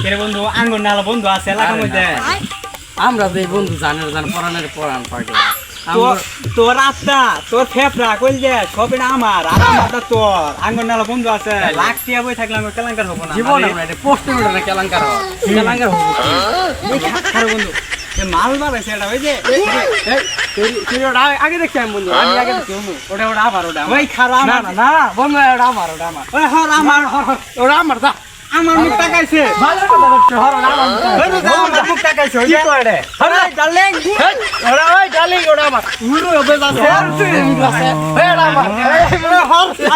কেরে বন্ধু আঙ্গুর নালা বন্ধু আছে এলাকার মধ্যে আমরা যে বন্ধু জানের পরাণ পার্টি তোর আত্মা তোর ফেফড়া কইল যে সবই আমার আর আমারটা তোর আঙ্গুর নালা বন্ধু আছে লাখ টিয়া বই থাকলে আমি কেলাঙ্কার হবো না জীবন আমরা এটা পোস্টে উঠে না কেলাঙ্কার হবো খারো বন্ধু মাল বাড়াইছে এটা ওই যে তুই ওটা আগে দেখছি আমি বন্ধু আমি আগে দেখছি বন্ধু ওটা আমার ওটা ওই খারো আমার না বন্ধু ওটা আমার ওই হর আমার ওটা আমার যা আমার মুখ তাকাইছে ভালো কথা বলছো হর আমার আমার মুখ তাকাইছে ওই কি যে কয় রে আরে ডার্লিং ওটা ওই ডালিং ওটা আমার উড়ো হবে যাচ্ছে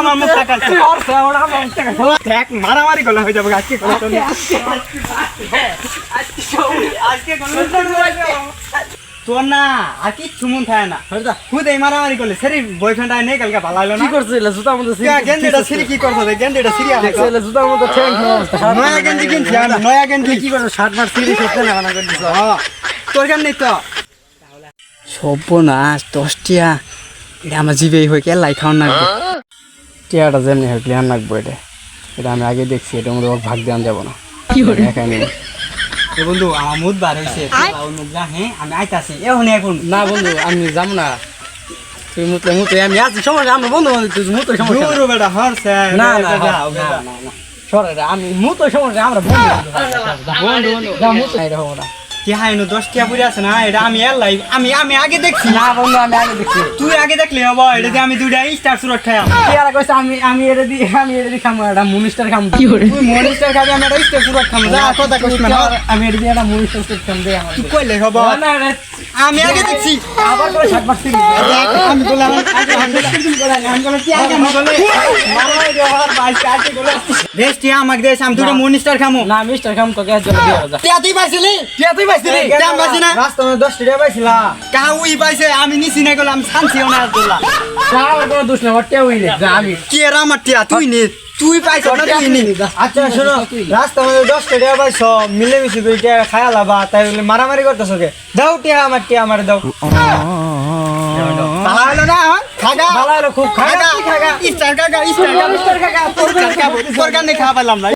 আমার মুখ তাকাইছে দেখ মারামারি করলে হয়ে যাবে আজকে তোর না আর কিচ্ছু মন থাকে না খুদে মারামারি করলে সেরি বয়ফ্রেন্ড আয় নেই কালকে ভালো হলো না কি করছিল জুতার মধ্যে গেন্দিটা সিরি কি করছো গেন্দিটা সিরি আছে জুতার মধ্যে ঠ্যাং নয়া গেন্দি কিনছি আমি নয়া গেন্দি কি করছো 60 মাস সিরি করতে না বানা করে দিছো তোর কেন নেই তো সর্বনাশ 10 টিয়া এটা আমার জিবেই হয়ে কে লাই খাওয়ান লাগবে টিয়াটা যেমনি হয় প্লেয়ার লাগবে এটা আমি আগে দেখছি এটা মধ্যে ভাগ দেওয়া যাবো না কি করে একাই নেই বন্ধু আমার মুদ বার হয়েছে মুখ যা হ্যাঁ আমি আইতাছি এখন না বন্ধু আমি যাবো না তুই মুতলে আমি আছি সমস্যা আমরা বন্ধু বান্ধব তুই মুতলে সমস্যা দূর বেটা হরছে না সরে আমি মুতো সমস্যা আমরা বন্ধু যা মুতো নাই রহো না কি হাইনো 10 টিয়া পুরি আছে না এটা আমি এর লাইভ আমি আগে দেখছি না বন্ধু আমি আগে দেখছি তুই আগে দেখলি হবো এটা যে আমি দুইটা স্টার সুরট খাই কি আর কইছ আমি এটা দি খামু এটা মনিস্টার খামু কি করে তুই মনিস্টার খাবি আমি এটা স্টার সুরট খাম যা কথা কইছ না আমি এটা দিয়ে একটা মনিস্টার সেট খাম দে আমার তুই কইলে হবো না আমি আগে দেখছি আবার করে 60 মাস থেকে আমি বললাম আমি বলে কি আগে আমি বলে মারাই দে আর বাইক কাটে বলে বেশ টিয়া আমাকে দেশ আমি দুইটা মনিস্টার খামু না মিস্টার খাম তো গ্যাস জলে দিয়ে যা টিয়া তুই পাইছিলি কেমন পাইছি না রাস্তা মধ্যে 10 টাকা পাইছিলা কাহা উই পাইছে আমি নিছি না গেলাম শান্তিও না তোলা আমার কোনো দোষ না ওটা হইলে যা আমি কি এর আমার টিয়া তুই নে তুই পাইছ না তুই নে আচ্ছা শোনো রাস্তা মধ্যে 10 টাকা পাইছো মিলে মিশে দুই টাকা খায়া লাবা তাই বলে মারামারি করতেছো কে দাও টিয়া আমার দাও ভালো হলো না খাগা ভালো হলো খুব খাগা স্টার খাগা তোর কানে খাওয়া পেলাম না